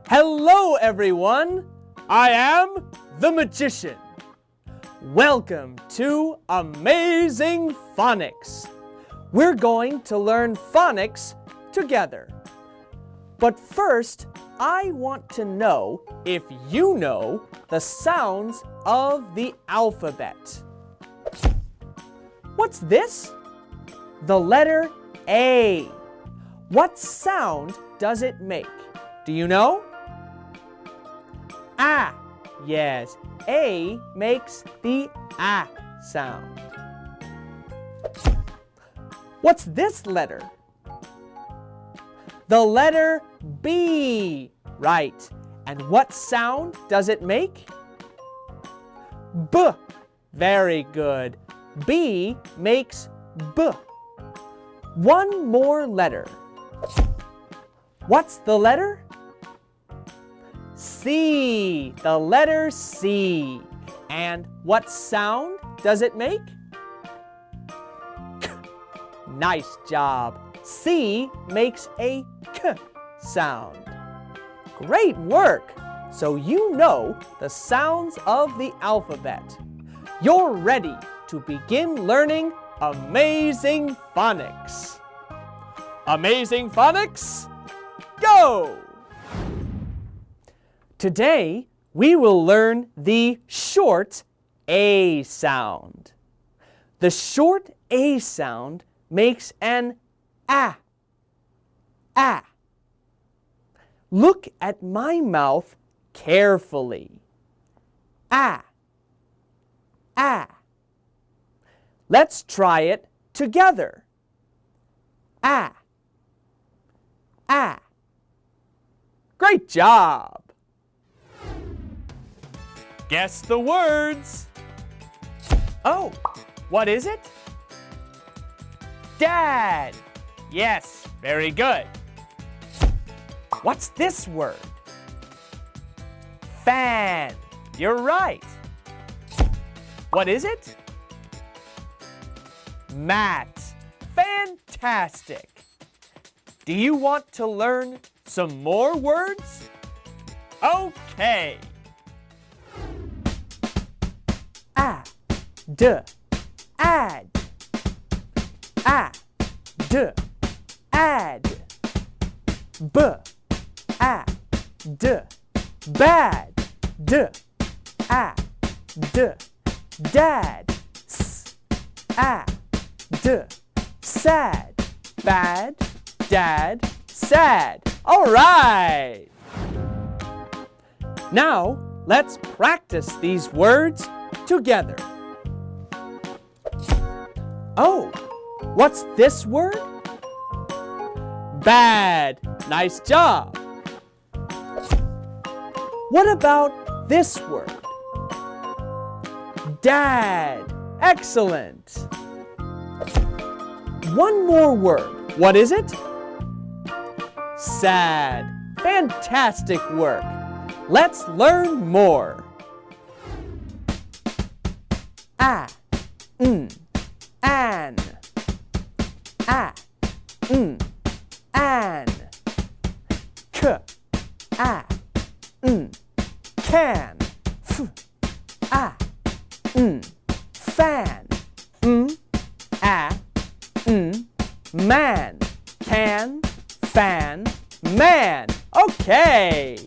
Hello, everyone. I am the magician. Welcome to Amazing Phonics. We're going to learn phonics together. But first, I want to know if you know the sounds of the alphabet. What's this? The letter A. What sound does it make? Do you know? Ah. Yes, A makes the ah sound. What's this letter? The letter B. Right. And what sound does it make? B. Very good. B makes B. One more letter. What's the letter? C. The letter C. And what sound does it make? K. Nice job. C makes a K sound. Great work! So you know the sounds of the alphabet. You're ready to begin learning Amazing Phonics. Amazing Phonics, go! Today, we will learn the short A sound. The short A sound makes an ah. Ah. Look at my mouth carefully. Ah. Ah. Let's try it together. Ah. Ah. Great job! Guess the words. Oh, what is it? Dad. Yes, very good. What's this word? Fan. You're right. What is it? Mat. Fantastic. Do you want to learn some more words? Okay. Add. Add. Add. Add. B. Add. Bad. Add. Dad. S. Add. Sad. Bad. Dad. Sad. All right. Now, let's practice these words together. Oh, what's this word? Bad. Nice job. What about this word? Dad. Excellent. One more word. What is it? Sad. Fantastic work. Let's learn more. An. An. An. K. Can. Fan. Man. Can. Fan. Man. Okay.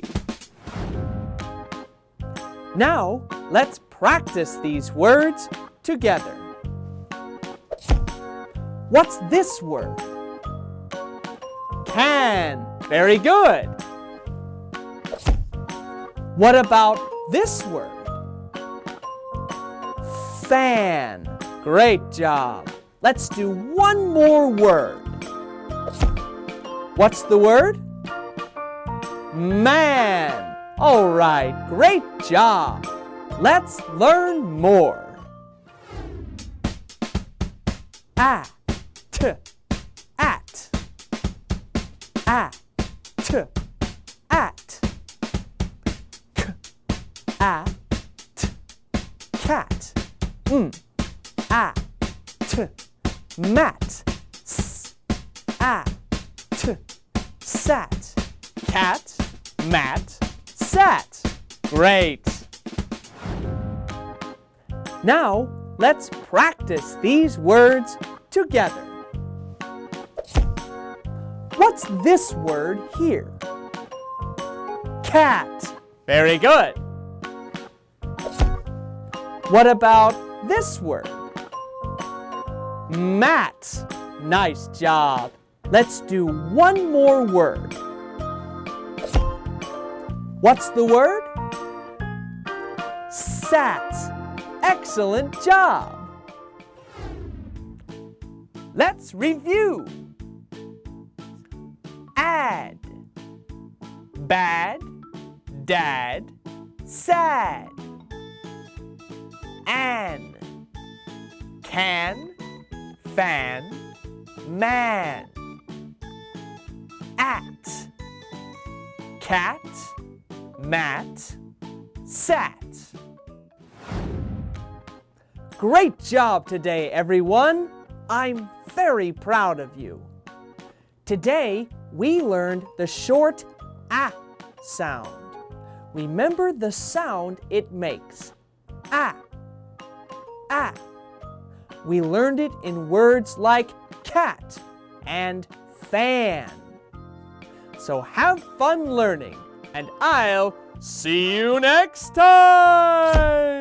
Now, let's practice these words together. What's this word? Can. Very good. What about this word? Fan. Great job. Let's do one more word. What's the word? Man. All right, great job. Let's learn more. At. At. At. At. K. At. Cat. At. mat, s, a, t, sat, cat, mat, sat. Great! Now, let's practice these words together. What's this word here? Cat. Very good. What about this word? Mat. Nice job. Let's do one more word. What's the word? Sat. Excellent job. Let's review. Add, bad, dad, sad. An, can, fan, man. At, cat, mat, sat. Great job today, everyone! I'm very proud of you. Today, we learned the short A sound. Remember the sound it makes. A. A. We learned it in words like cat and fan. So have fun learning, and I'll see you next time!